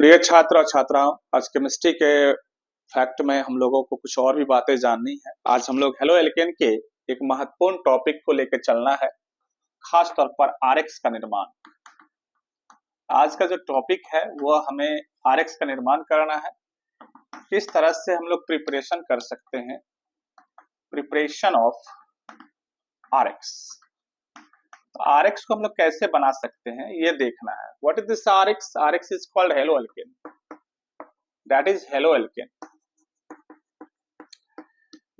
प्रिय छात्र और छात्राओं, आज केमिस्ट्री के फैक्ट में हम लोगों को कुछ और भी बातें जाननी है। आज हम लोग हेलो एल्केन के एक महत्वपूर्ण टॉपिक को लेकर चलना है, खास तौर पर आरएक्स का निर्माण। आज का जो टॉपिक है वह हमें आरएक्स का निर्माण करना है। किस तरह से हम लोग प्रिपरेशन कर सकते हैं, प्रिपरेशन ऑफ आरएक्स। आरएक्स को हम लोग कैसे बना सकते हैं ये देखना है। What is this RX? RX is called halo alkane, that is halo alkane.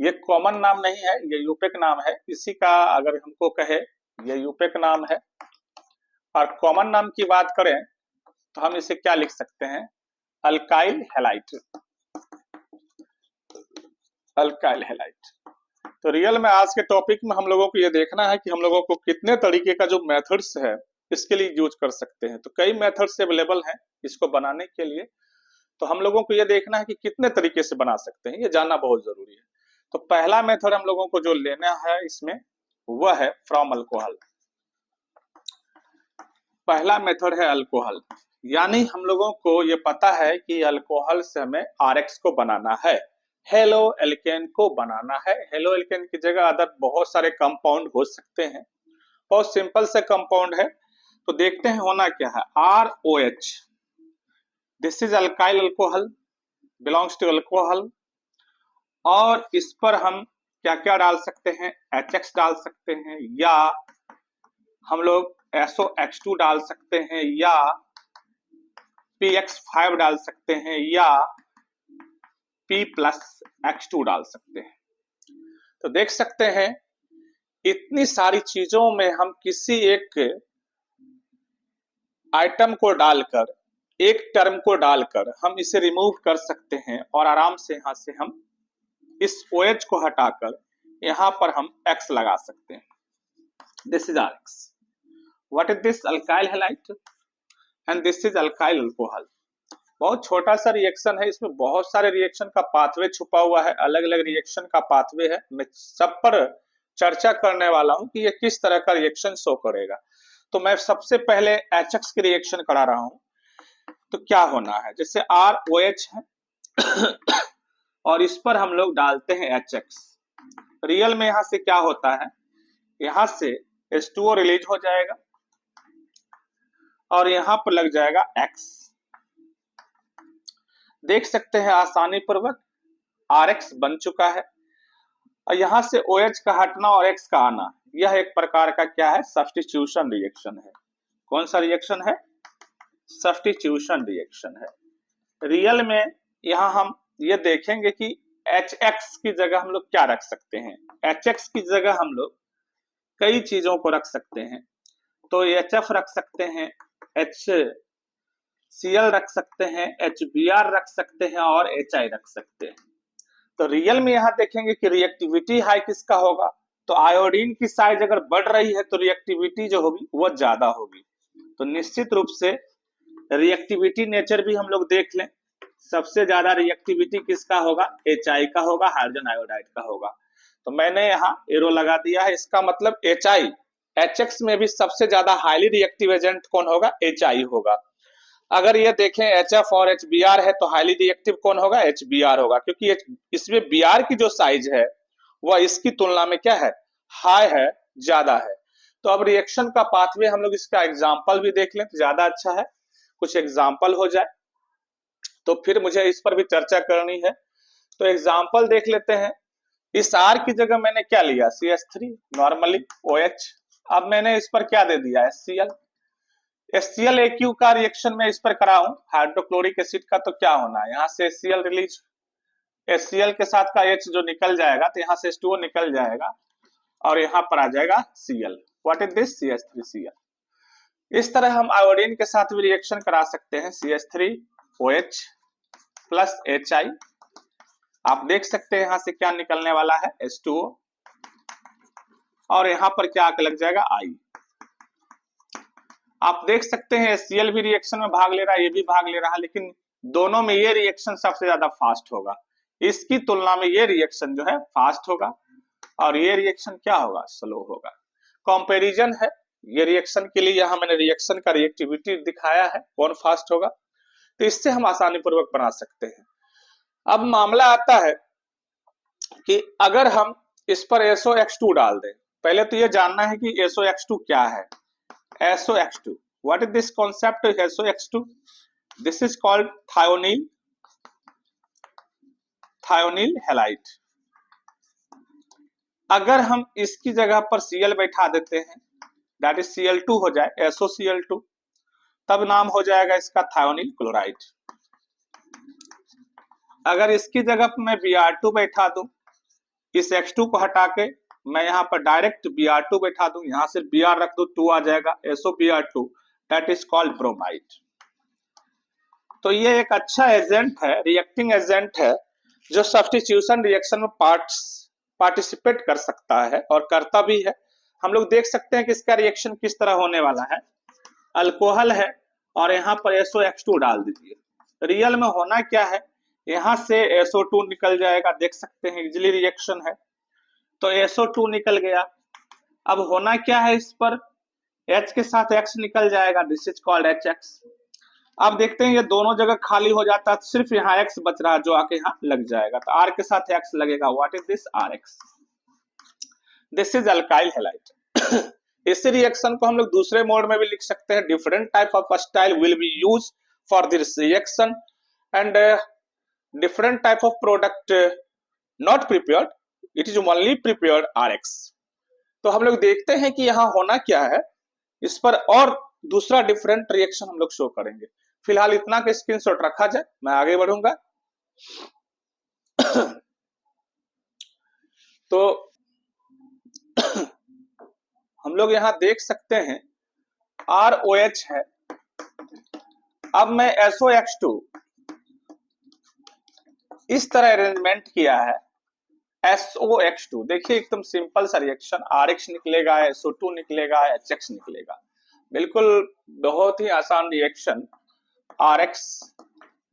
ये कॉमन नाम नहीं है, ये यूपेक नाम है। इसी का अगर हमको कहे ये यूपेक नाम है, और कॉमन नाम की बात करें तो हम इसे क्या लिख सकते हैं? Alkyl halide. Alkyl halide. तो रियल में आज के टॉपिक में हम लोगों को ये देखना है कि हम लोगों को कितने तरीके का जो मेथड्स है इसके लिए यूज कर सकते हैं। तो कई मेथड्स अवेलेबल हैं इसको बनाने के लिए। तो हम लोगों को ये देखना है कि कितने तरीके से बना सकते हैं, ये जानना बहुत जरूरी है। तो पहला मेथड हम लोगों को जो लेना है इसमें वह है फ्रॉम अल्कोहल। पहला मेथड है अल्कोहल, यानी हम लोगों को ये पता है कि अल्कोहल से हमें आरएक्स को बनाना है, हेलो एल्केन को बनाना है। हेलो एल्केन की जगह अदर बहुत सारे कंपाउंड हो सकते हैं, बहुत सिंपल से कंपाउंड है। तो देखते हैं होना क्या है। ROH, this is alkyl alcohol, belongs to alcohol. और इस पर हम क्या क्या डाल सकते हैं? HX डाल सकते हैं, या हम लोग SOH2 डाल सकते हैं, या PX5 डाल सकते हैं, या P+X2 डाल सकते हैं। तो देख सकते हैं इतनी सारी चीजों में हम किसी एक आइटम को डालकर, एक टर्म को डालकर हम इसे रिमूव कर सकते हैं, और आराम से यहां से हम इस OH को हटाकर यहां पर हम X लगा सकते हैं। This is RX। What is this? Alkyl halide and this is alkyl alcohol. बहुत छोटा सा रिएक्शन है, इसमें बहुत सारे रिएक्शन का पाथवे छुपा हुआ है, अलग अलग रिएक्शन का पाथवे है। मैं सब पर चर्चा करने वाला हूं कि ये किस तरह का रिएक्शन शो करेगा। तो मैं सबसे पहले HX की रिएक्शन करा रहा हूं। तो क्या होना है, जैसे ROH है और इस पर हम लोग डालते हैं HX। रियल में यहां से क्या होता है, यहां से H2O रिलीज हो जाएगा और यहां पर लग जाएगा X। देख सकते हैं आसानी पूर्वक RX बन चुका है, और यहां से OH का हटना और X का आना, यह एक प्रकार का क्या है? सब्स्टिट्यूशन रिएक्शन है। कौन सा रिएक्शन है? सब्स्टिट्यूशन रिएक्शन है। रियल में यहां हम ये देखेंगे कि HX की जगह हम लोग क्या रख सकते हैं? HX की जगह हम लोग कई चीजों को रख सकते हैं। तो HF रख सकते हैं, HCl रख सकते हैं, HBr रख सकते हैं, और HI रख सकते हैं। तो रियल में यहां देखेंगे कि रिएक्टिविटी हाई किसका होगा? तो आयोडीन की साइज अगर बढ़ रही है तो रिएक्टिविटी जो होगी वो ज्यादा होगी। तो निश्चित रूप से रिएक्टिविटी नेचर भी हम लोग देख लें। सबसे ज्यादा रिएक्टिविटी किसका होगा? HI का होगा, हाइड्रोजन आयोडाइड का होगा। तो मैंने यहाँ एरो लगा दिया है, इसका मतलब HI। HX में भी सबसे ज्यादा हाईली रिएक्टिव एजेंट कौन होगा? HI होगा। अगर ये देखें HF और HBr है तो हाईली रिएक्टिव कौन होगा? HBr होगा, क्योंकि इसमें Br की जो साइज है वह इसकी तुलना में क्या है? हाई है, ज्यादा है। तो अब रिएक्शन का पाथवे हम लोग इसका एग्जाम्पल भी देख लें तो ज्यादा अच्छा है, कुछ एग्जाम्पल हो जाए तो फिर मुझे इस पर भी चर्चा करनी है। तो एग्जाम्पल देख लेते हैं। इस R की जगह मैंने क्या लिया? CH3 normally OH। अब मैंने इस पर क्या दे दिया? HCl। HCl AQ का रिएक्शन में इस पर कराऊं हाइड्रोक्लोरिक एसिड का, तो क्या होना है? यहाँ से HCl रिलीज, HCl के साथ का H जो निकल जाएगा तो यहाँ से H2O निकल जाएगा और यहाँ पर आ जाएगा Cl। What is this? CH3Cl। इस तरह हम आयोडीन के साथ भी रिएक्शन करा सकते हैं, CH3OH प्लस HI। आप देख सकते हैं यहाँ से क्या निकलने वाला है? H2O, और यहाँ पर क्या आके लग जाएगा? I। आप देख सकते हैं HCl भी रिएक्शन में भाग ले रहा है, ये भी भाग ले रहा है, लेकिन दोनों में ये रिएक्शन सबसे ज्यादा फास्ट होगा। इसकी तुलना में ये रिएक्शन जो है फास्ट होगा, और ये रिएक्शन क्या होगा? स्लो होगा। कंपैरिजन है ये रिएक्शन के लिए। यहाँ मैंने रिएक्शन का रिएक्टिविटी दिखाया है, कौन फास्ट होगा। तो इससे हम आसानी पूर्वक बना सकते हैं। अब मामला आता है कि अगर हम इस पर SOX2 डाल दें, पहले तो ये जानना है कि SOX2 क्या है। SOX2, what is this concept of SOX2? This is called thionyl halide। अगर हम इसकी जगह पर Cl बैठा देते हैं, दैट इज Cl2 हो जाए, SOCl2, तब नाम हो जाएगा इसका थायोनिल क्लोराइड। अगर इसकी जगह पर मैं Br2 बैठा दूं, इस X2 को हटा के मैं यहाँ पर डायरेक्ट Br2 बैठा दूं, यहां से Br रख दूं, 2 आ जाएगा, SOBr2, that is called bromide. तो ये एक अच्छा एजेंट है, रिएक्टिंग एजेंट है, जो सब्स्टिट्यूशन रिएक्शन में पार्टिसिपेट कर सकता है और करता भी है। हम लोग देख सकते हैं कि इसका रिएक्शन किस तरह होने वाला है। अल्कोहल है और यहाँ पर SOX2 डाल दीजिए। रियल में होना क्या है, यहाँ से SO2 निकल जाएगा, देख सकते हैं इजिली रिएक्शन है, तो SO2 निकल गया। अब होना क्या है, इस पर H के साथ X निकल जाएगा, दिस इज कॉल्ड HX। अब देखते हैं ये दोनों जगह खाली हो जाता है, सिर्फ यहाँ X बच रहा है जो आके यहाँ लग जाएगा, तो R के साथ X लगेगा, what is this, RX। This is alkyl halide. इसी रिएक्शन को हम लोग दूसरे मोड में भी लिख सकते हैं, different type of style will be use for this reaction and different type of product not prepared, it is only prepared RX। तो हम लोग देखते हैं कि यहाँ होना क्या है, इस पर और दूसरा डिफरेंट रिएक्शन हम लोग शो करेंगे। फिलहाल इतना का स्क्रीनशॉट रखा जाए, मैं आगे बढ़ूंगा। तो हम लोग यहां देख सकते हैं ROH है। अब मैं SOX2 इस तरह अरेंजमेंट किया है, SOX2, देखिए एकदम सिंपल सा रिएक्शन, RX निकलेगा, SO2 निकलेगा, HX निकलेगा, बिल्कुल बहुत ही आसान रिएक्शन, RX,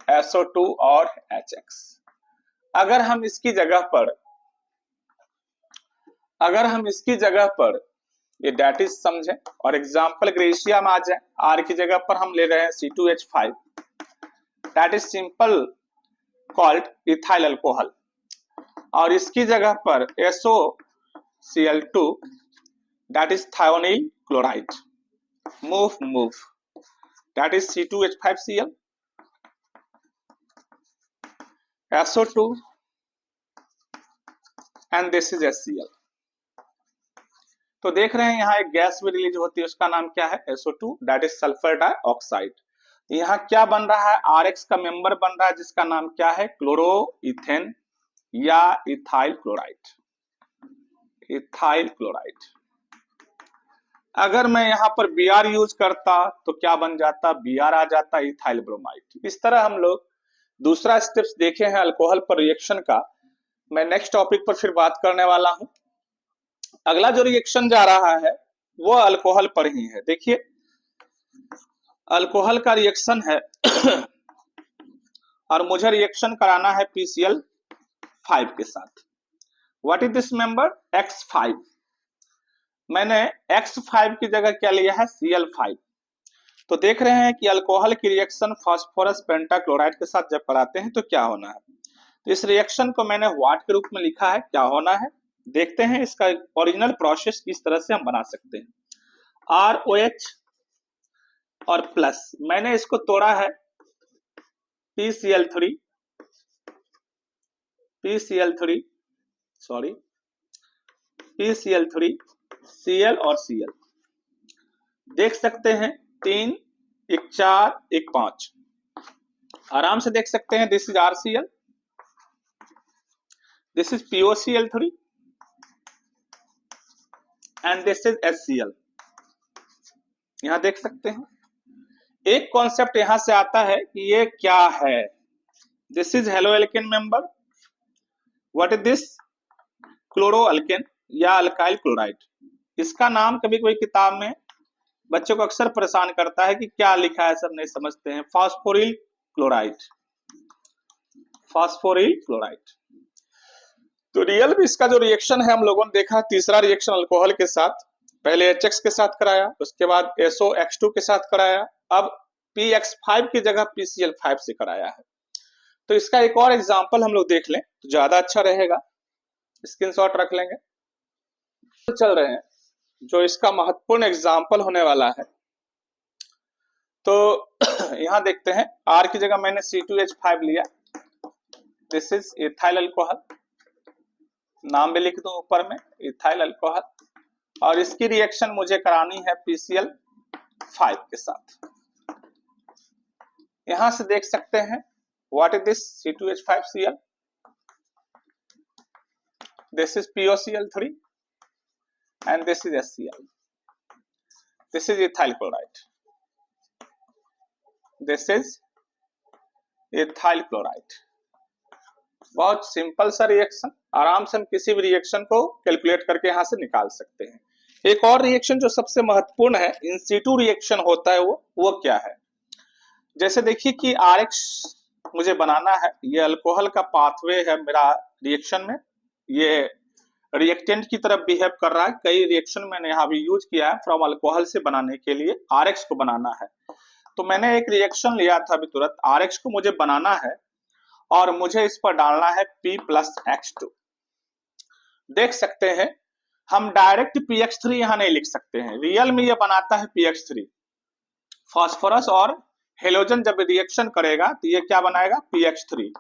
SO2 और HX। अगर हम इसकी जगह पर ये डेट इज समझें और एग्जाम्पल ग्रेशिया में आ जाए, R की जगह पर हम ले रहे हैं C2H5, that is simple called ethyl alcohol, और इसकी जगह पर SOCl2, that is thionyl chloride, move, that is C2H5Cl, SO2 and this is HCl। तो देख रहे हैं यहाँ एक गैस भी रिलीज होती है, उसका नाम क्या है, SO2, that is sulphur dioxide. यहाँ क्या बन रहा है, RX का मेंबर बन रहा है जिसका नाम क्या है, क्लोरो इथेन या इथाइल क्लोराइड। अगर मैं यहाँ पर Br यूज करता तो क्या बन जाता, Br आ जाता, इथाइल ब्रोमाइड। इस तरह हम लोग दूसरा स्टेप्स देखे हैं अल्कोहल पर रिएक्शन का। मैं नेक्स्ट टॉपिक पर फिर बात करने वाला हूं। अगला जो रिएक्शन जा रहा है वो अल्कोहल पर ही है। देखिए अल्कोहल का रिएक्शन है और मुझे रिएक्शन कराना है PCl5 के साथ। What is this member, X5। मैंने X5 की जगह क्या लिया है, Cl5। तो देख रहे हैं कि अल्कोहल की रिएक्शन फास्फोरस पेंटाक्लोराइड के साथ जब कराते हैं तो क्या होना है। तो इस रिएक्शन को मैंने व्हाट के रूप में लिखा है, क्या होना है देखते हैं। इसका ओरिजिनल प्रोसेस किस तरह से हम बना सकते हैं। ROH और प्लस, मैंने इसको तोड़ा है PCl3 Cl और Cl। देख सकते हैं 3 1 4 1 5, आराम से देख सकते हैं। This is RCl, this is POCl3 and this is HCl। यहां देख सकते हैं एक कॉन्सेप्ट यहां से आता है कि ये क्या है। This is halo alkane member, what is this, chloro alkane या अल्काइल क्लोराइड। इसका नाम कभी कोई किताब में बच्चों को अक्सर परेशान करता है कि क्या लिखा है, सब नहीं समझते हैं। फास्फोरिल क्लोराइड। तो रियल में इसका जो रिएक्शन है हम लोगों ने देखा, तीसरा रिएक्शन अल्कोहल के साथ, पहले HX के साथ कराया, उसके बाद SOX2 के साथ कराया, अब PX5 की जगह PCl5 से कराया है। तो इसका एक और एग्जांपल हम लोग देख लें तो ज्यादा अच्छा रहेगा, स्क्रीनशॉट रख लेंगे। तो चल रहे हैं जो इसका महत्वपूर्ण एग्जांपल होने वाला है। तो यहाँ देखते हैं R की जगह मैंने C2H5 लिया, दिस इज इथाइल अल्कोहल, नाम भी लिख दूं ऊपर में इथाइल अल्कोहल, और इसकी रिएक्शन मुझे करानी है PCl5 के साथ। यहां से देख सकते हैं what is this C2H5Cl, this is POCl3 and this is HCl, this is ethyl chloride, this is ethyl chloride। बहुत सिंपल सा रिएक्शन, आराम से हम किसी भी रिएक्शन को कैलकुलेट करके यहां से निकाल सकते हैं। एक और रिएक्शन जो सबसे महत्वपूर्ण है, इन सीटू रिएक्शन होता है, वो क्या है? जैसे देखिए कि RX मुझे बनाना है, ये अल्कोहल का पाथवे है मेरा रिएक्शन में, ये रिएक्टेंट की तरफ बिहेव कर रहा है। कई रिएक्शन मैंने यहाँ भी यूज किया है फ्रॉम अल्कोहल से बनाने के लिए, RX को बनाना है। तो मैंने एक रिएक्शन लिया था अभी तुरंत, RX को मुझे बनाना है और मुझे इस पर डालना है P+X2। देख सकते हैं हम डायरेक्ट PX3 यहाँ नहीं लिख सकते हैं, रियल में ये बनाता है PX3। फास्फोरस और हेलोजन जब रिएक्शन करेगा तो ये क्या बनाएगा? PX3,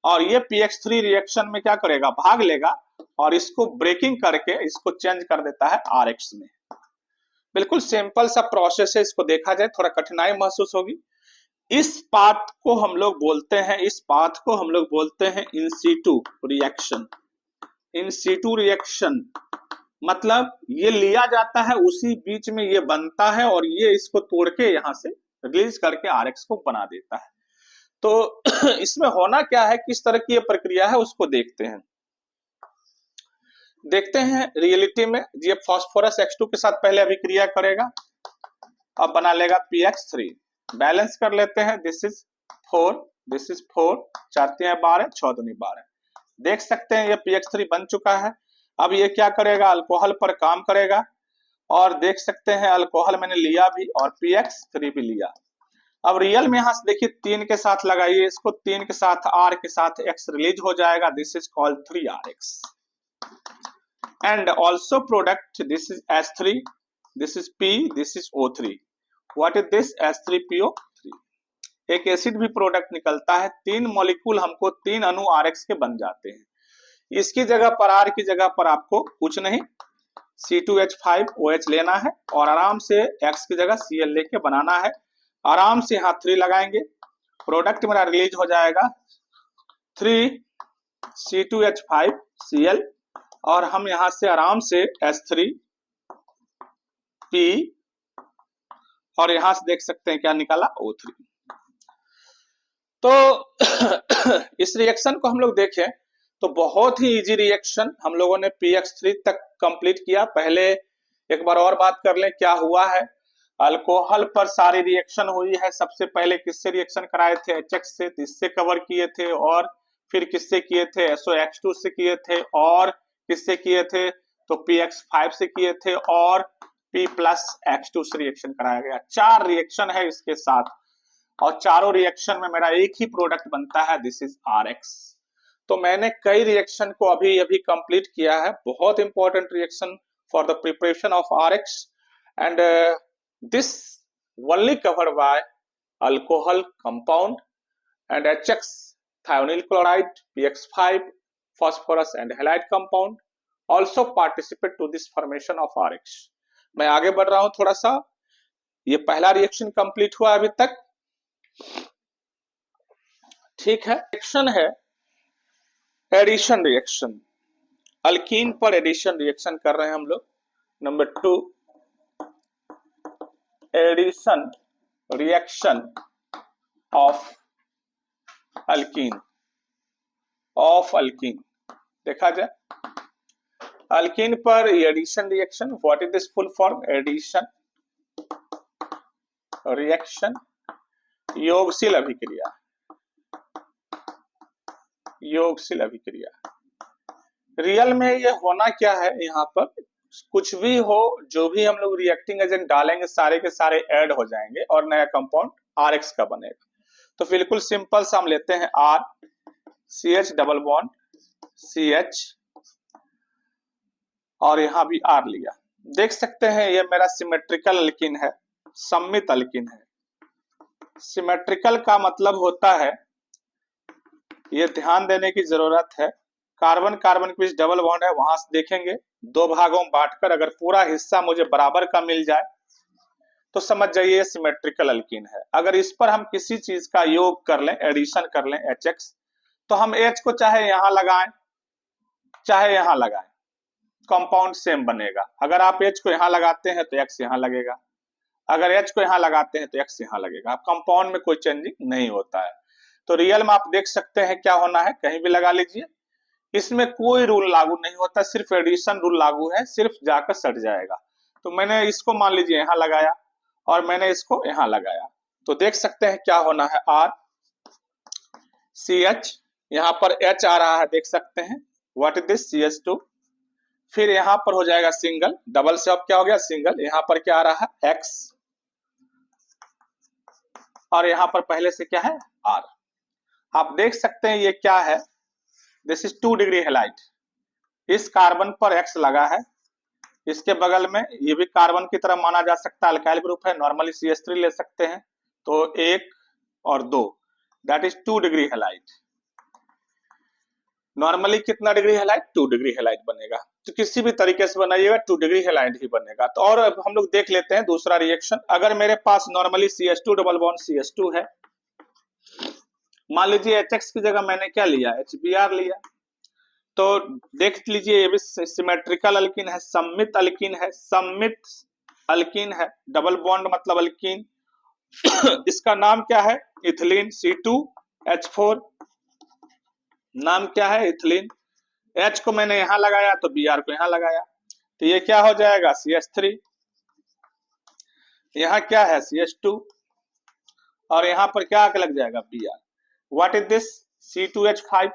और ये PX3 रिएक्शन में क्या करेगा? भाग लेगा और इसको ब्रेकिंग करके इसको चेंज कर देता है RX में। बिल्कुल सिंपल सा प्रोसेस है, इसको देखा जाए थोड़ा कठिनाई महसूस होगी। इस पाथ को हम लोग बोलते हैं, इस पाथ को हम लोग बोलते हैं in situ reaction. In situ reaction मतलब ये लिया जाता है, उसी बीच में ये बनता है और ये इसको तोड़ के यहाँ से रिलीज करके RX को बना देता है। तो इसमें होना क्या है, किस तरह की ये प्रक्रिया है उसको देखते हैं। रियलिटी में ये फास्फोरस X2 के साथ पहले अभिक्रिया करेगा, अब बना लेगा PX3। बैलेंस कर लेते हैं, दिस इज 4, दिस इज 4, 4 × 12, 6 × 12। देख सकते हैं ये PX3 बन चुका है। अब ये क्या करेगा? अल्कोहल पर काम करेगा, और देख सकते हैं अल्कोहल मैंने लिया भी और PX3 भी लिया। अब रियल में यहां से देखिए 3 के साथ लगाइए इसको, 3 के साथ R के साथ X रिलीज हो जाएगा, this is called 3RX। And also product, this is S3, this is P, this is O3। What is this? S3PO3। एक एसिड भी प्रोडक्ट निकलता है, 3 मॉलिक्यूल हमको 3 अणु RX के बन जाते हैं। इसकी जगह पर R की जगह पर आपको कुछ नहीं C2H5OH लेना है और आराम से X की जगह Cl लेके बनाना है। आराम से यहाँ 3 लगाएंगे, प्रोडक्ट मेरा रिलीज हो जाएगा 3C2H5Cl, और हम यहाँ से आराम से S3P, और यहां से देख सकते हैं क्या निकाला? O3। तो इस रिएक्शन को हम लोग देखें तो बहुत ही इजी रिएक्शन, हम लोगों ने PX3 तक कंप्लीट किया। पहले एक बार और बात कर लें क्या हुआ है। अल्कोहल पर सारी रिएक्शन हुई है। सबसे पहले किससे रिएक्शन कराए थे? HX से, इससे कवर किए थे, और फिर किससे किए थे? SOX2 से किए थे, और किससे किए थे? तो PX5 से किए थे, और P+X2 से रिएक्शन कराया गया। 4 रिएक्शन है इसके साथ, और चारों रिएक्शन में मेरा एक ही प्रोडक्ट बनता है, दिस इज RX। तो मैंने कई रिएक्शन को अभी अभी कंप्लीट किया है, बहुत important reaction for the preparation of RX, and this only covered by alcohol compound and HX, thionyl chloride, PX5, phosphorus and halide compound also participate to this formation of RX। मैं आगे बढ़ रहा हूं थोड़ा सा। ये पहला रिएक्शन कंप्लीट हुआ अभी तक, ठीक है। रिएक्शन है एडिशन रिएक्शन, अल्कीन पर एडिशन रिएक्शन कर रहे हैं हम लोग। Number 2, addition reaction of alkene, देखा जाए अल्कीन पर addition reaction. What is this full form? Addition reaction योगशील अभिक्रिया, योगशील अभिक्रिया। रियल में ये होना क्या है, यहाँ पर कुछ भी हो, जो भी हम लोग रिएक्टिंग एजेंट डालेंगे सारे के सारे ऐड हो जाएंगे और नया कंपाउंड RX का बनेगा। तो बिल्कुल सिंपल सा हम लेते हैं R CH double bond CH और यहां भी R लिया। देख सकते हैं ये मेरा सिमेट्रिकल अल्कीन है, सममित अल्कीन है। सिमेट्रिकल का मतलब होता है, ये ध्यान देने की जरूरत है, कार्बन कार्बन के बीच डबल बॉन्ड है, वहां से देखेंगे दो भागों में बांटकर अगर पूरा हिस्सा मुझे बराबर का मिल जाए तो समझ जाइए ये सिमेट्रिकल अल्कीन है। अगर इस पर हम किसी चीज का योग कर लें, एडिशन कर लें HX, तो हम H को चाहे यहां लगाएं चाहे यहां लगाएं, कंपाउंड सेम बनेगा। अगर आप H को यहां लगाते हैं तो X यहां लगेगा, अगर H को यहां लगाते हैं तो X यहां लगेगा। कंपाउंड में कोई चेंजिंग नहीं होता है। तो रियल में आप देख सकते हैं क्या होना है, कहीं भी लगा लीजिए, इसमें कोई रूल लागू नहीं होता, सिर्फ एडिशन रूल लागू है, सिर्फ जाकर सट जाएगा। तो मैंने इसको मान लीजिए यहां लगाया और मैंने इसको यहां लगाया, तो देख सकते हैं क्या होना है, R CH, यहां पर H आ रहा है, देख सकते हैं, व्हाट इज दिस CH2, फिर यहां पर हो जाएगा सिंगल, डबल से अब क्या हो गया सिंगल, यहां पर क्या आ रहा है X और यहां पर पहले से क्या है R। आप देख सकते हैं ये क्या है, दिस इज 2 डिग्री हैलाइड। इस कार्बन पर X लगा है, इसके बगल में ये भी कार्बन की तरह माना जा सकता है, अल्काइल ग्रुप है, नॉर्मली CH3 ले सकते हैं। तो 1 और 2 that is 2 degree halide. Normally कितना डिग्री हैलाइड, 2 डिग्री हैलाइड बनेगा। तो किसी भी तरीके से बनाइएगा 2 डिग्री हैलाइड ही बनेगा। तो और अब हम लोग देख लेते हैं दूसरा रिएक्शन। अगर मेरे पास normally CH2 double bond CH2 है, मान लीजिए HX की जगह मैंने क्या लिया, HBr लिया, तो देख लीजिए ये भी सिमेट्रिकल अल्कीन है, सममित अल्कीन है, सममित अल्कीन है, डबल बॉन्ड मतलब अल्कीन। इसका नाम क्या है, इथिलीन C2H4, नाम क्या है इथिलीन। H को मैंने यहां लगाया तो Br को यहां लगाया, तो ये क्या हो जाएगा CH3, यहां क्या है CH2 और यहां पर क्या आके लग जाएगा Br। What is this C2H5,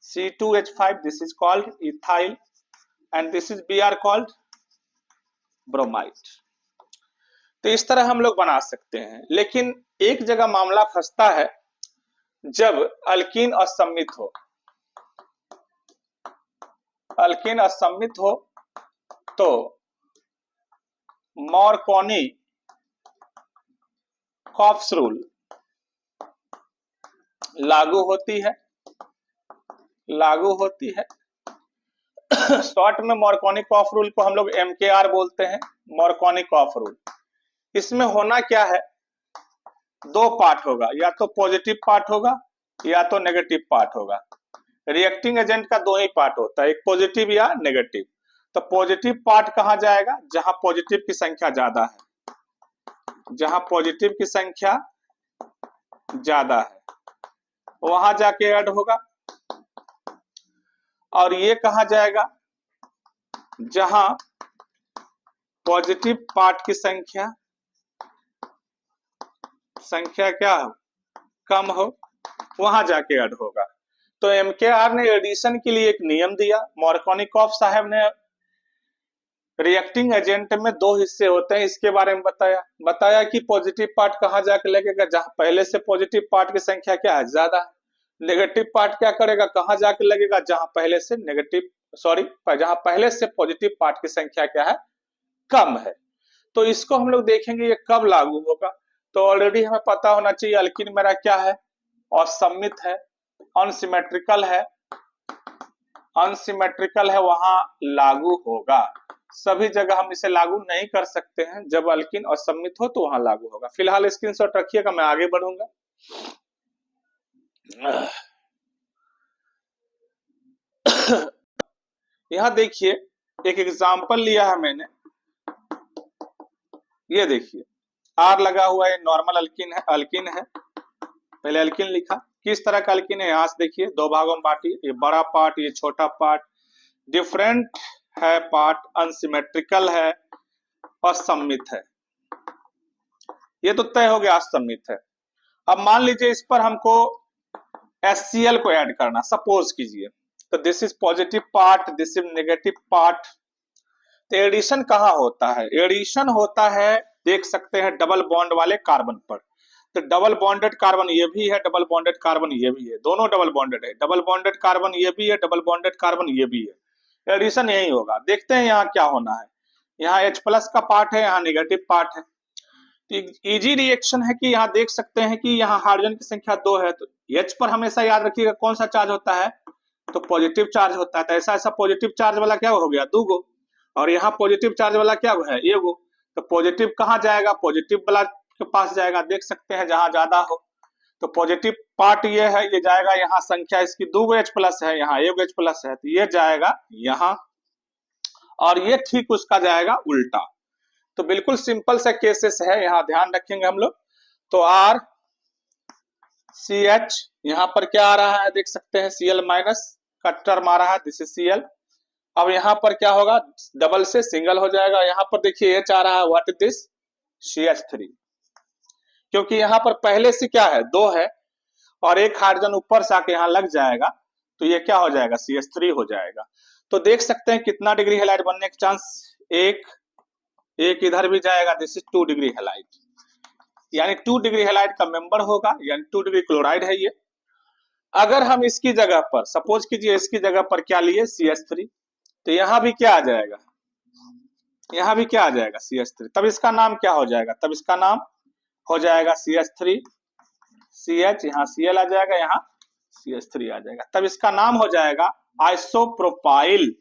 C2H5, this is called ethyl and this is Br called bromide। तो इस तरह हम लोग बना सकते हैं, लेकिन एक जगह मामला फंसता है, जब अल्कीन असम्मित हो, अल्कीन असम्मित हो तो मार्कोनी-कॉप्स रूल लागू होती है। शॉर्ट में मार्कोनी-कॉप्स रूल को हम लोग MKR बोलते हैं, मार्कोनी-कॉप्स रूल। इसमें होना क्या है, दो पार्ट होगा, या तो पॉजिटिव पार्ट होगा या तो नेगेटिव पार्ट होगा। रिएक्टिंग एजेंट का दो ही पार्ट होता है, एक पॉजिटिव या नेगेटिव। तो पॉजिटिव पार्ट कहां जाएगा, जहां पॉजिटिव की संख्या ज्यादा है, जहां पॉजिटिव की संख्या ज्यादा है वहां जाके ऐड होगा। और ये कहां जाएगा, जहां पॉजिटिव पार्ट की संख्या क्या हो, कम हो, वहां जाके ऐड होगा। तो MKR ने एडिशन के लिए एक नियम दिया, मार्कोनी-कॉप्स साहब ने रिएक्टिंग एजेंट में दो हिस्से होते हैं, इसके बारे में बताया कि पॉजिटिव पार्ट कहां जाके लगेगा, जहां पहले से पॉजिटिव पार्ट की संख्या क्या है, ज्यादा है। नेगेटिव पार्ट क्या करेगा, कहां जाके लगेगा, जहां पहले से पॉजिटिव पार्ट की संख्या क्या है, कम है। तो इसको हम लोग देखेंगे ये कब लागू होगा। तो ऑलरेडी हमें पता होना चाहिए अल्कीन मेरा क्या है, असम्मित है, अनसिमेट्रिकल है, वहां लागू होगा। सभी जगह हम इसे लागू नहीं कर सकते हैं, जब अल्कीन असम्मित हो तो वहां लागू होगा। फिलहाल स्क्रीनशॉट रखिएगा, मैं आगे बढ़ूंगा। यहां देखिए एक एग्जांपल लिया है मैंने, ये देखिए R लगा हुआ है, नॉर्मल अल्कीन है। पहले अल्कीन लिखा, किस तरह का अल्कीन है, यहां से देखिए दो भागों में बांटी, ये बड़ा पार्ट ये छोटा पार्ट, डिफरेंट है पार्ट, अनसिमेट्रिकल है और सममित है। ये तो तय हो गया असम्मित है। अब मान लीजिए इस पर हमको HCl को ऐड करना, सपोज कीजिए, तो this is positive part, this is negative part. तो एडिशन कहां होता है, एडिशन होता है देख सकते हैं डबल बॉन्ड वाले कार्बन पर। तो डबल बॉन्डेड कार्बन ये भी है, डबल बॉन्डेड कार्बन ये भी है, दोनों डबल बॉन्डेड है, डबल बॉन्डेड कार्बन ये भी है, डबल बॉन्डेड कार्बन ये भी है। एडिशन यही होगा। देखते हैं यहाँ क्या होना है। यहाँ H प्लस का पार्ट है, यहाँ निगेटिव पार्ट है। तो इजी रिएक्शन है कि यहाँ देख सकते हैं कि यहाँ हाइड्रोजन की संख्या 2 है, तो H पर हमेशा याद रखिएगा कौन सा चार्ज होता है, तो पॉजिटिव चार्ज होता है। तो ऐसा ऐसा पॉजिटिव चार्ज वाला क्या हो गया, 2 गो, और यहाँ पॉजिटिव चार्ज वाला क्या है, 1 गो। तो पॉजिटिव कहाँ जाएगा, पॉजिटिव वाला के पास जाएगा, देख सकते हैं जहां ज्यादा हो। तो पॉजिटिव पार्ट ये है, ये जाएगा यहाँ, संख्या इसकी 2 गो H प्लस है, यहाँ 1 H प्लस है, तो ये जाएगा यहाँ, और ये ठीक उसका जाएगा उल्टा। तो बिल्कुल सिंपल सा केसेस है, यहाँ ध्यान रखेंगे हम लोग। तो R CH यहाँ पर क्या आ रहा है, देख सकते हैं Cl माइनस का टर्म आ रहा है, दिस इज Cl। अब यहाँ पर क्या होगा, डबल से सिंगल हो जाएगा। यहाँ पर देखिए H आ रहा है, व्हाट इज दिस, CH3, क्योंकि यहाँ पर पहले से क्या है, 2 है, और एक हाइड्रोजन ऊपर से आके यहाँ लग जाएगा, तो ये क्या हो जाएगा, CH3 हो जाएगा। तो देख सकते हैं कितना डिग्री हैलाइड बनने के चांस, एक इधर भी जाएगा, दिस इज 2 डिग्री हैलाइड, यानी 2 डिग्री हैलाइड का मेंबर होगा, यानी 2 डिग्री क्लोराइड है ये। अगर हम इसकी जगह पर सपोज कीजिए, इसकी जगह पर क्या लिए, CH3, तो यहाँ भी क्या आ जाएगा, यहाँ भी क्या आ जाएगा, CH3। तब इसका नाम क्या हो जाएगा, तब इसका नाम हो जाएगा CH3 CH, यहाँ Cl आ जाएगा, यहाँ CH3 आ जाएगा। तब इसका नाम हो जाएगा आइसोप्रोपाइल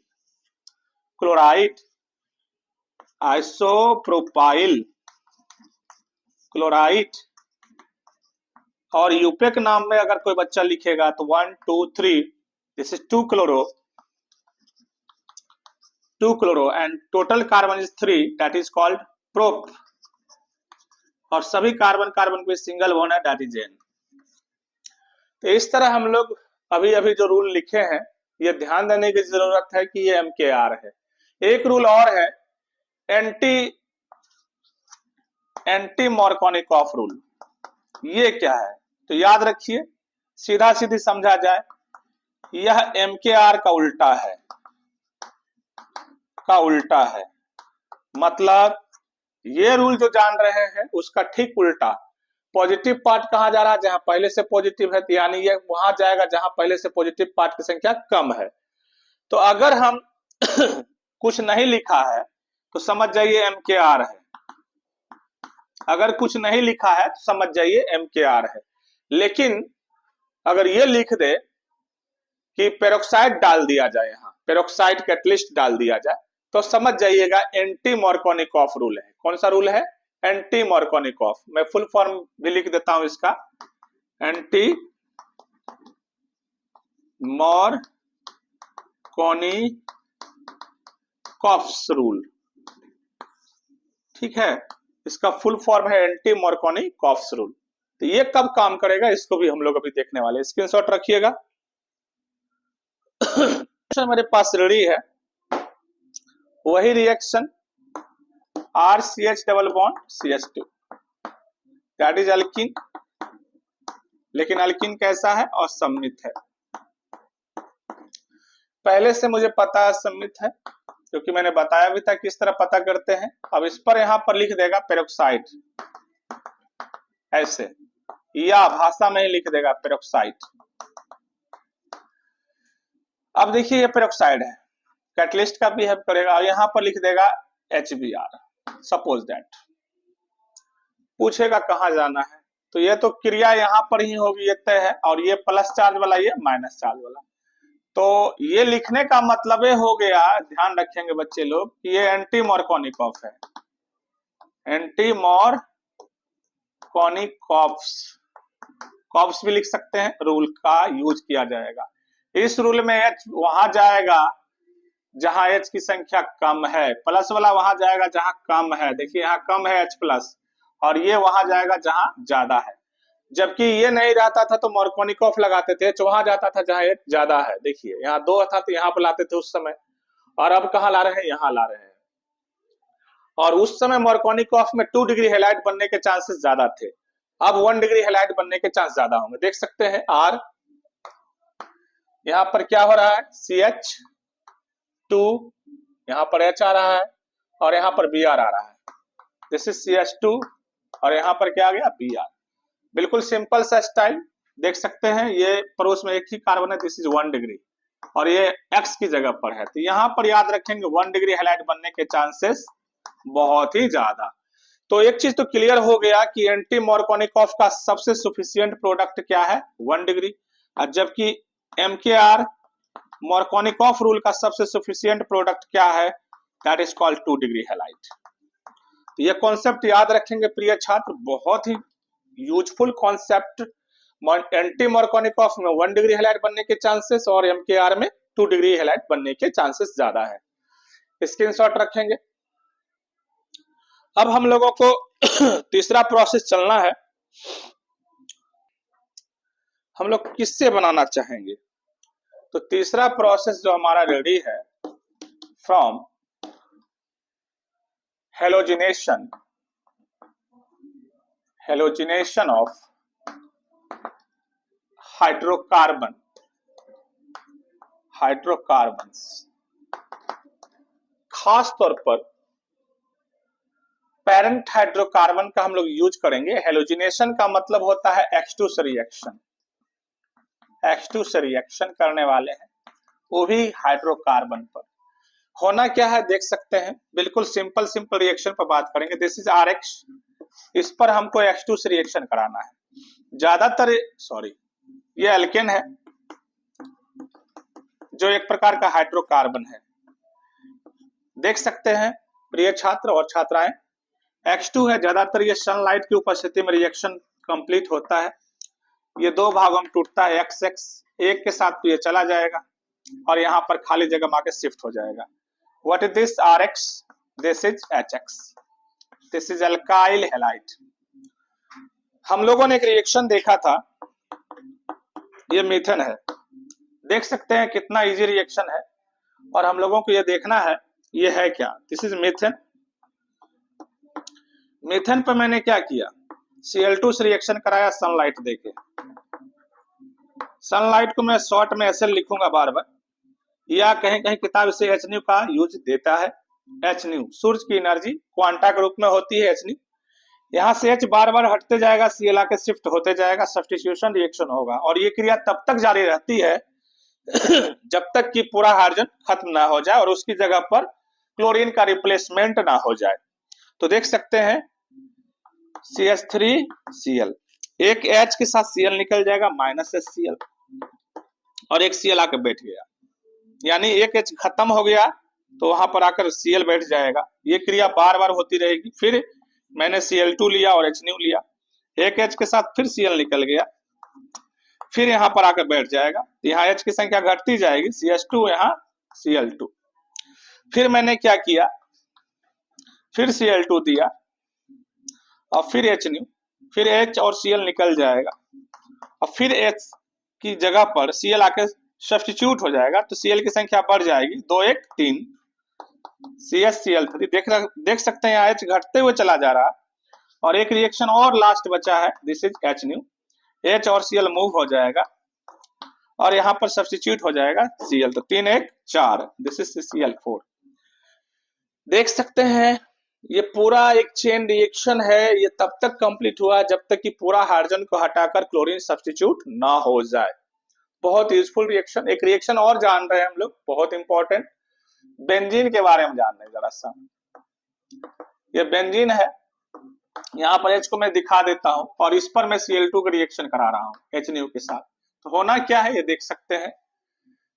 क्लोराइड, आइसोप्रोपाइल क्लोराइड। और यूपेक नाम में अगर कोई बच्चा लिखेगा तो 1 2 3, this is 2 chloro and total carbon is 3, that is called prop. और सभी कार्बन कार्बन पे सिंगल बॉन्ड है, दैट इज N। तो इस तरह हम लोग अभी अभी जो रूल लिखे हैं, ये ध्यान देने की जरूरत है कि ये MKR है। एक रूल और है, एंटी मार्कोनिकॉफ रूल। ये क्या है, तो याद रखिए, सीधा सीधी समझा जाए, यह MKR का उल्टा है। मतलब ये रूल जो जान रहे हैं उसका ठीक उल्टा। पॉजिटिव पार्ट कहाँ जा रहा है, जहां पहले से पॉजिटिव है, यानी ये वहां जाएगा जहां पहले से पॉजिटिव पार्ट की संख्या कम है। तो अगर हम कुछ नहीं लिखा है तो समझ जाइए MKR है, अगर कुछ नहीं लिखा है तो समझ जाइए MKR है। लेकिन अगर ये लिख दे कि पेरोक्साइड डाल दिया जाए, यहाँ पेरोक्साइड कैटलिस्ट डाल दिया जाए, तो समझ जाइएगा एंटी मार्कोनिकॉफ रूल है। कौन सा रूल है, एंटी मार्कोनिकॉफ। मैं फुल फॉर्म भी लिख देता हूं इसका, एंटी मार्कोनिकॉफ्स रूल, ठीक है। इसका फुल फॉर्म है एंटी मार्कोनिकॉफ्स रूल। तो ये कब काम करेगा, इसको भी हम लोग अभी देखने वाले, स्क्रीनशॉट रखिएगा। मेरे पास रेडी है, वही reaction RCH double bond CH2, that is alkyne. लेकिन अल्कीन कैसा है, असम्मित है। पहले से मुझे पता है असम्मित है, क्योंकि मैंने बताया भी था किस तरह पता करते हैं। अब इस पर यहाँ पर लिख देगा पेरोक्साइड ऐसे, या भाषा में ही लिख देगा पेरोक्साइड। अब देखिए ये पेरोक्साइड है, कैटलिस्ट का बिहेव करेगा, और यहाँ पर लिख देगा HBr, सपोज दैट। पूछेगा कहाँ जाना है, तो ये तो क्रिया यहाँ पर ही होगी, ये तय है। और ये प्लस चार्ज वाला, ये माइनस चार्ज वाला। तो ये लिखने का मतलब हो गया, ध्यान रखेंगे बच्चे लोग, कि ये एंटी मार्कोनिकॉफ है, एंटी मार्कोनिकॉफ्स। कॉफ्स भी लिख सकते हैं, रूल का यूज किया जाएगा। इस रूल में H वहां जाएगा जहां H की संख्या कम है, प्लस वाला वहां जाएगा जहां कम है। देखिए यहाँ कम है H प्लस, और ये वहां जाएगा जहां ज्यादा है। जबकि ये नहीं रहता था तो मार्कोनिकॉफ लगाते थे, H वहां जाता था जहां H ज्यादा है। देखिए यहाँ 2 था तो यहाँ पर लाते थे उस समय, और अब कहाँ ला रहे हैं, यहाँ ला रहे हैं। और उस समय मार्कोनिकॉफ में 2 डिग्री हैलाइड बनने के चांसेस ज्यादा थे, अब 1 डिग्री हैलाइड बनने के चांस ज्यादा होंगे। देख सकते हैं R, यहाँ पर क्या हो रहा है, CH2, यहाँ पर H आ रहा है, और यहाँ पर Br आ रहा है, दिस इज CH2, और यहाँ पर क्या आ गया, Br। बिल्कुल सिंपल सा स्टाइल देख सकते हैं, ये पड़ोस में एक ही कार्बन है, दिस इज 1 डिग्री और ये एक्स की जगह पर है, तो यहाँ पर याद रखेंगे 1 डिग्री हैलाइड बनने के चांसेस बहुत ही ज्यादा। तो एक चीज तो क्लियर हो गया कि एंटी मॉर्कोनिकॉफ का सबसे सफिशिएंट प्रोडक्ट क्या है, 1 डिग्री, और जबकि एमकेआर मॉर्कोनिकॉफ रूल का सबसे सफिशिएंट प्रोडक्ट क्या है, that is called 2 degree halide. तो ये कॉन्सेप्ट याद रखेंगे प्रिय छात्र, बहुत ही यूजफुल कॉन्सेप्ट। एंटी मॉर्कोनिकॉफ में 1 डिग्री हैलाइड बनने के चांसेस और एमकेआर में 2 डिग्री हैलाइड बनने के चांसेस ज्यादा है, स्क्रीनशॉट रखेंगे। अब हम लोगों को तीसरा प्रोसेस चलना है, हम लोग किससे बनाना चाहेंगे, तो तीसरा प्रोसेस जो हमारा रेडी है, फ्रॉम हेलोजिनेशन ऑफ हाइड्रोकार्बन्स, खास तौर पर पेरेंट हाइड्रोकार्बन का हम लोग यूज करेंगे। हेलोजिनेशन का मतलब होता है H2 से रिएक्शन करने वाले हैं, वो भी हाइड्रोकार्बन पर। होना क्या है देख सकते हैं, बिल्कुल सिंपल रिएक्शन पर बात करेंगे। दिस इज RH, इस पर हमको H2 से रिएक्शन कराना है। ज्यादातर ये एल्केन है जो एक प्रकार का हाइड्रोकार्बन है। देख सकते हैं प्रिय छात्र और छात्राएं, H2 है, ज्यादातर ये सनलाइट की उपस्थिति में रिएक्शन कंप्लीट होता है। ये दो भागों में टूटता है, XX, एक के साथ तो ये चला जाएगा और यहाँ पर खाली जगह में आके शिफ्ट हो जाएगा। What is this RH, this is HX, this is alkyl halide. हम लोगों ने एक रिएक्शन देखा था, ये मीथेन है, देख सकते हैं कितना इजी रिएक्शन है, और हम लोगों को ये देखना है ये है क्या। This is methane. मीथेन पर मैंने क्या किया, Cl2 से रिएक्शन कराया सनलाइट देके। सनलाइट को मैं शॉर्ट में ऐसे लिखूंगा बार बार, या कहीं कहीं किताब से HNu का यूज देता है। HNu सूर्य की एनर्जी क्वांटा के रूप में होती है HNu। यहाँ से H बार बार हटते जाएगा, Cl आके शिफ्ट होते जाएगा, सब्स्टिट्यूशन रिएक्शन होगा, और ये क्रिया तब तक जारी रहती है जब तक कि पूरा हाइड्रोजन खत्म ना हो जाए और उसकी जगह पर क्लोरीन का रिप्लेसमेंट ना हो जाए। तो देख सकते हैं CH3Cl, एक H के साथ Cl निकल जाएगा, -HCl, और एक Cl आकर बैठ गया, यानी एक H खत्म हो गया तो वहां पर आकर Cl बैठ जाएगा। ये क्रिया बार बार होती रहेगी। फिर मैंने Cl2 लिया और HNu लिया, एक H के साथ फिर Cl निकल गया, फिर यहाँ पर आकर बैठ जाएगा, यहाँ H की संख्या घटती जाएगी, CH2 यहाँ Cl2। फिर मैंने क्या किया, फिर Cl2 दिया और फिर HNu, फिर H और Cl निकल जाएगा और फिर H की जगह पर Cl आकर सब्स्टिट्यूट हो जाएगा, तो Cl की संख्या बढ़ जाएगी, 2 1 3 CH3Cl3। देख सकते हैं यहाँ H घटते हुए चला जा रहा, और एक रिएक्शन और लास्ट बचा है, दिस इज HNu। H और Cl मूव हो जाएगा और यहाँ पर सब्स्टिट्यूट हो जाएगा Cl, तो 3 1 4, दिस इज Cl4। देख सकते हैं ये पूरा एक चेन रिएक्शन है, ये तब तक कंप्लीट हुआ जब तक कि पूरा हाइड्रोजन को हटाकर क्लोरीन सब्स्टिट्यूट ना हो जाए। बहुत यूजफुल रिएक्शन। एक रिएक्शन और जान रहे हैं हम लोग, बहुत इंपॉर्टेंट, बेंजीन के बारे में जान रहे हैं जरा सा। ये बेंजीन है, यहाँ पर H को मैं दिखा देता हूं और इस पर मैं Cl2 का रिएक्शन करा रहा हूं HNu के साथ। तो होना क्या है ये देख सकते हैं,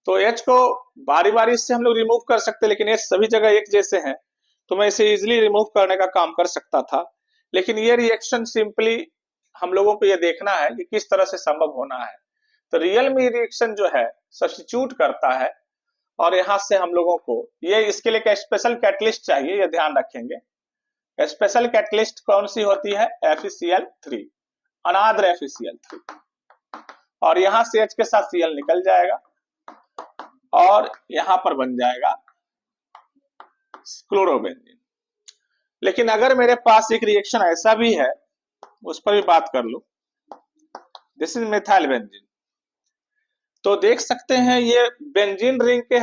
तो H को बारी बारी से हम लोग रिमूव कर सकते हैं, लेकिन H सभी जगह एक जैसे हैं, तो मैं इसे इजिली रिमूव करने का काम कर सकता था। लेकिन ये रिएक्शन सिंपली हम लोगों को ये देखना है कि किस तरह से संभव होना है। तो रियल में रिएक्शन जो है सब्स्टिट्यूट करता है, और यहाँ से हम लोगों को ये इसके लिए एक स्पेशल कैटलिस्ट चाहिए, ये ध्यान रखेंगे। स्पेशल कैटलिस्ट कौन सी होती है, FeCl3, अनादर FeCl3, और यहाँ से H के साथ Cl निकल जाएगा और यहाँ पर बन जाएगा क्लोरोबेंजीन। लेकिन अगर मेरे पास एक रिएक्शन ऐसा भी है, उस पर भी बात कर लो, दिस इज मिथाइल बेंजीन। तो देख सकते हैं ये बेंजीन रिंग के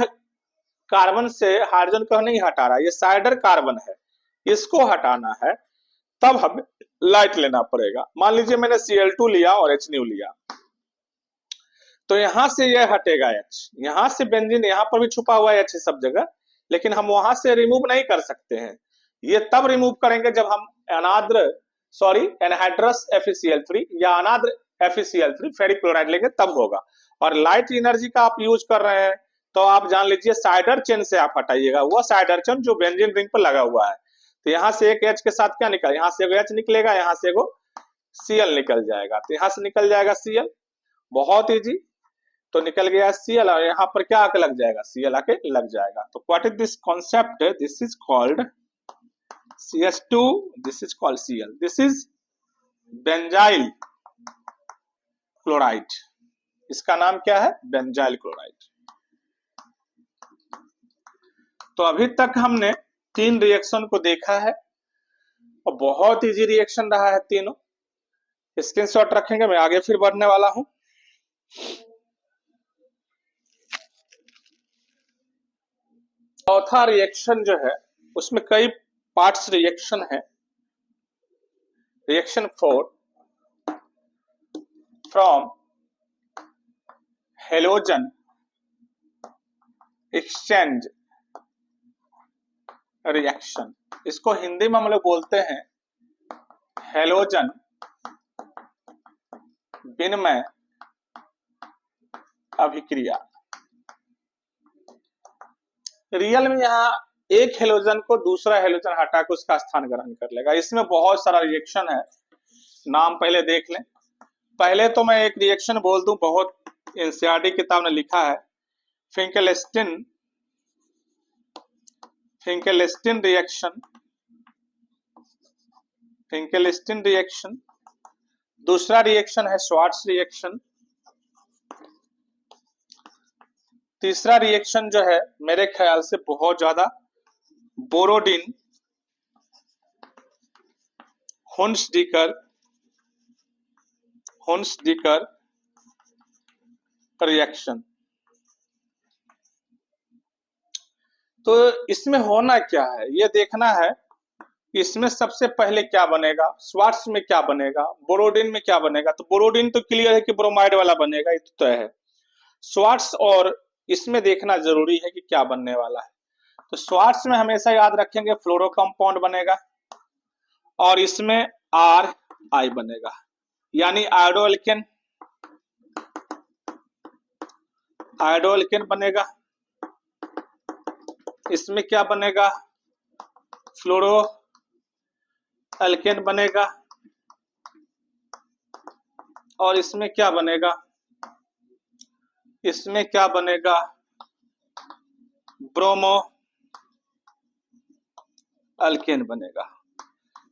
कार्बन से हाइड्रोजन को नहीं हटा रहा, ये साइडर कार्बन है, इसको हटाना है। तब हमें लाइट लेना पड़ेगा। मान लीजिए मैंने Cl2 लिया और HNO लिया, तो यहां से यह हटेगा H, यहां से बेंजीन यहाँ पर भी छुपा हुआ है H सब जगह, लेकिन हम वहां से रिमूव नहीं कर सकते हैं। ये तब रिमूव करेंगे जब हम एनहाइड्रस FeCl3 या अनाद्र FeCl3 फेरिक क्लोराइड लेंगे, तब होगा। और लाइट एनर्जी का आप यूज कर रहे हैं तो आप जान लीजिए साइडर चेन से आप हटाइएगा, वो साइडर चेन जो बेंजीन रिंग पर लगा हुआ है। तो यहाँ से एक H के साथ क्या निकल, यहाँ से एगो H निकलेगा, यहाँ से एगो Cl निकल जाएगा, तो यहाँ से निकल जाएगा Cl, बहुत इजी। तो निकल गया Cl और यहाँ पर क्या आके लग जाएगा, Cl आके लग जाएगा। तो what is this concept, this is called CH2, this is called Cl, this is benzyl chloride, इसका नाम क्या है, बेंजाइल क्लोराइड। तो अभी तक हमने 3 रिएक्शन को देखा है और बहुत इजी रिएक्शन रहा है तीनों। स्क्रीनशॉट रखेंगे, मैं आगे फिर बढ़ने वाला हूं। चौथा रिएक्शन जो है उसमें कई पार्ट्स रिएक्शन है। Reaction 4 from halogen exchange reaction, इसको हिंदी में हम लोग बोलते हैं हेलोजन विनिमय अभिक्रिया। रियल में यहाँ एक हेलोजन को दूसरा हेलोजन हटा के उसका स्थान ग्रहण कर लेगा। इसमें बहुत सारा रिएक्शन है, नाम पहले देख लें। पहले तो मैं एक रिएक्शन बोल दूं, बहुत एनसीईआरटी किताब ने लिखा है, फिंकेलस्टीन रिएक्शन, फिंकेलस्टीन रिएक्शन। दूसरा रिएक्शन है श्वार्ट्ज रिएक्शन। तीसरा रिएक्शन जो है मेरे ख्याल से बहुत ज्यादा बोरोडिन हुन्सडीकर रिएक्शन। तो इसमें होना क्या है ये देखना है, इसमें सबसे पहले क्या बनेगा, श्वार्ट्ज में क्या बनेगा, बोरोडिन में क्या बनेगा। तो बोरोडिन तो क्लियर है कि ब्रोमाइड वाला बनेगा, ये तो तय है। श्वार्ट्ज और इसमें देखना जरूरी है कि क्या बनने वाला है। तो श्वार्ट्ज में हमेशा याद रखेंगे फ्लोरो कंपाउंड बनेगा और इसमें RI बनेगा, यानी आयोडोएल्केन बनेगा। इसमें क्या बनेगा, फ्लोरो एल्केन बनेगा और इसमें क्या बनेगा, इसमें क्या बनेगा, ब्रोमो एल्केन बनेगा।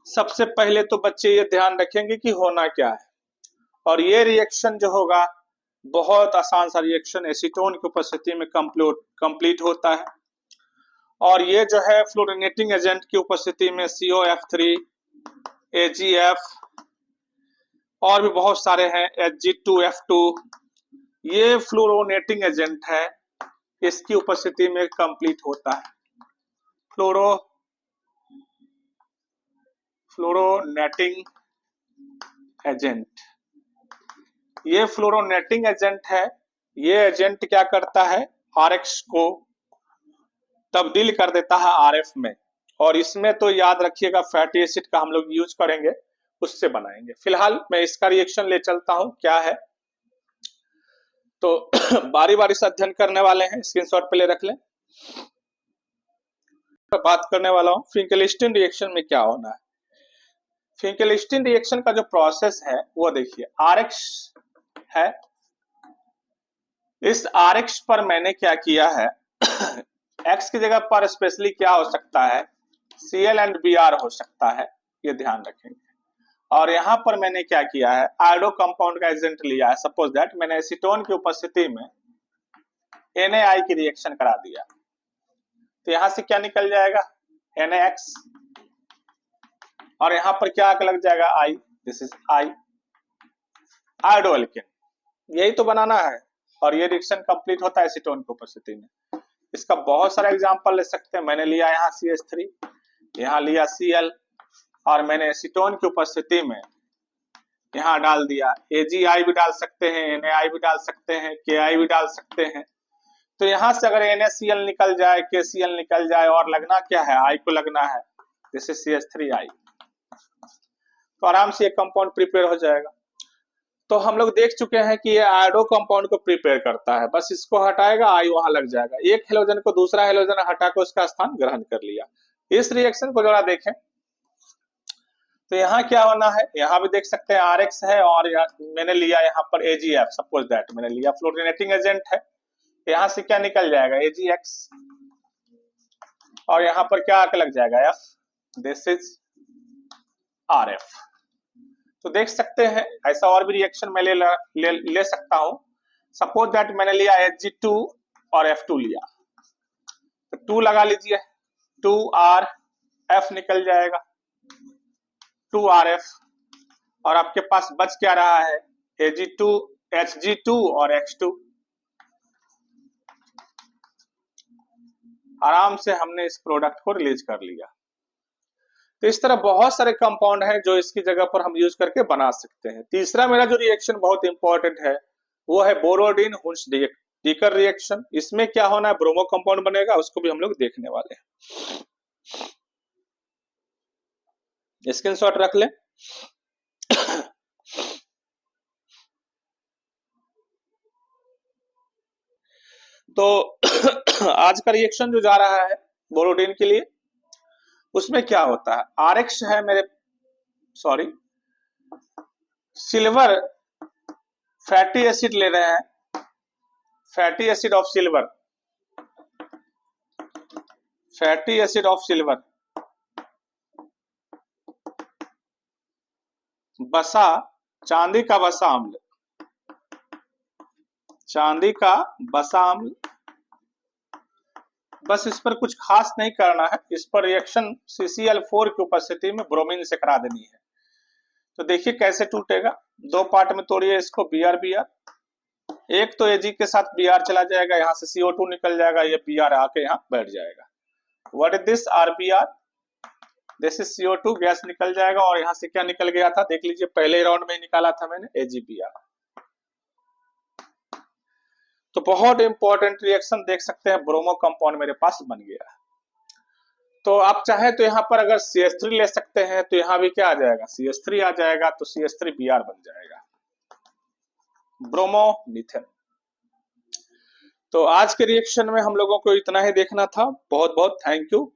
सबसे पहले तो बच्चे ये ध्यान रखेंगे कि होना क्या है, और ये रिएक्शन जो होगा बहुत आसान सा रिएक्शन, एसीटोन की उपस्थिति में कंप्लीट होता है। और ये जो है फ्लोरीनेटिंग एजेंट की उपस्थिति में COF3, AgF और भी बहुत सारे हैं, Hg2F2, ये फ्लोरोनेटिंग एजेंट है, इसकी उपस्थिति में कंप्लीट होता है फ्लोरोनेटिंग एजेंट। ये फ्लोरोनेटिंग एजेंट है, ये एजेंट क्या करता है, RX को तब्दील कर देता है RF में, और इसमें तो याद रखिएगा फैटी एसिड का हम लोग यूज करेंगे, उससे बनाएंगे। फिलहाल मैं इसका रिएक्शन ले चलता हूं क्या है, तो बारी बारी से अध्ययन करने वाले हैं, स्क्रीनशॉट पे ले रख लें। तो बात करने वाला हूं फिंकेलस्टीन रिएक्शन में क्या होना है। फिंकेलस्टीन रिएक्शन का जो प्रोसेस है वो देखिए, RX है, इस RX पर मैंने क्या किया है X की जगह पर स्पेशली क्या हो सकता है, Cl एंड Br हो सकता है, ये ध्यान रखेंगे। और यहाँ पर मैंने क्या किया है, आयोडो कंपाउंड का एजेंट लिया है। सपोज दैट मैंने एसीटोन की उपस्थिति में NaI की रिएक्शन करा दिया, तो यहाँ से क्या निकल जाएगा, NaX, और यहाँ पर क्या आके लग जाएगा I, दिस इज I, आयोडोएल्केन, यही तो बनाना है। और ये रिएक्शन कंप्लीट होता है एसीटोन की उपस्थिति में। इसका बहुत सारा एग्जांपल ले सकते हैं, मैंने लिया यहाँ CH3, यहाँ लिया Cl, और मैंने एसीटोन की उपस्थिति में यहाँ डाल दिया। AgI भी डाल सकते हैं, NaI भी डाल सकते हैं, KI भी डाल सकते हैं। तो यहाँ से अगर NaCl निकल जाए, KCl निकल जाए और लगना क्या है, I को लगना है, दिस इज CH3I, तो आराम से ये कंपाउंड प्रिपेयर हो जाएगा। तो हम लोग देख चुके हैं कि ये आयोडो कंपाउंड को प्रिपेयर करता है, बस इसको हटाएगा, I वहां लग जाएगा, एक हेलोजन को दूसरा हेलोजन हटा के उसका स्थान ग्रहण कर लिया। इस रिएक्शन को जरा देखें तो यहाँ क्या होना है, यहाँ भी देख सकते हैं RX है और मैंने लिया यहाँ पर AgF, सपोज दैट मैंने लिया फ्लोरीनेटिंग एजेंट है, यहाँ से क्या निकल जाएगा AgX और यहाँ पर क्या आके लग जाएगा F, दिस इज RF। तो देख सकते हैं ऐसा और भी रिएक्शन मैं ले सकता हूं। सपोज दैट मैंने लिया Hg2 और F2 लिया, तो 2 लगा लीजिए, 2RF निकल जाएगा, 2RF, और आपके पास बच क्या रहा है, Hg2 और X2। आराम से हमने इस प्रोडक्ट को रिलीज कर लिया। तो इस तरह बहुत सारे कंपाउंड हैं जो इसकी जगह पर हम यूज करके बना सकते हैं। तीसरा मेरा जो रिएक्शन बहुत इंपॉर्टेंट है वो है बोरोडीन हुन्स-डीकर रिएक्शन। इसमें क्या होना है, ब्रोमो कंपाउंड बनेगा, उसको भी हम लोग देखने वाले हैं। स्क्रीनशॉट रख लें। तो आज का रिएक्शन जो जा रहा है बोरोडीन के लिए, उसमें क्या होता है, RX है मेरे, सॉरी, सिल्वर फैटी एसिड ले रहे हैं, fatty acid of silver, fatty acid of silver, बसा, चांदी का बसा अम्ल, चांदी का बसा अम्ल, बस इस पर कुछ खास नहीं करना है, इस पर रिएक्शन CCl4 की उपस्थिति में ब्रोमीन से करा देनी है। तो देखिए कैसे टूटेगा, 2 पार्ट में तोड़िए इसको, Br Br, एक तो Ag के साथ Br चला जाएगा, यहाँ से CO2 निकल जाएगा, ये Br आके यहाँ बैठ जाएगा। What is this, RBr, this is CO2, gas निकल जाएगा, और यहाँ से क्या निकल गया था, देख लीजिए पहले राउंड में निकाला था मैंने, AgBr। तो बहुत इंपॉर्टेंट रिएक्शन देख सकते हैं, ब्रोमो कंपाउंड मेरे पास बन गया। तो आप चाहे तो यहाँ पर अगर CH3 ले सकते हैं, तो यहाँ भी क्या आ जाएगा, CH3 आ जाएगा, तो CH3Br बन जाएगा, ब्रोमो मीथेन। तो आज के रिएक्शन में हम लोगों को इतना ही देखना था। बहुत बहुत थैंक यू।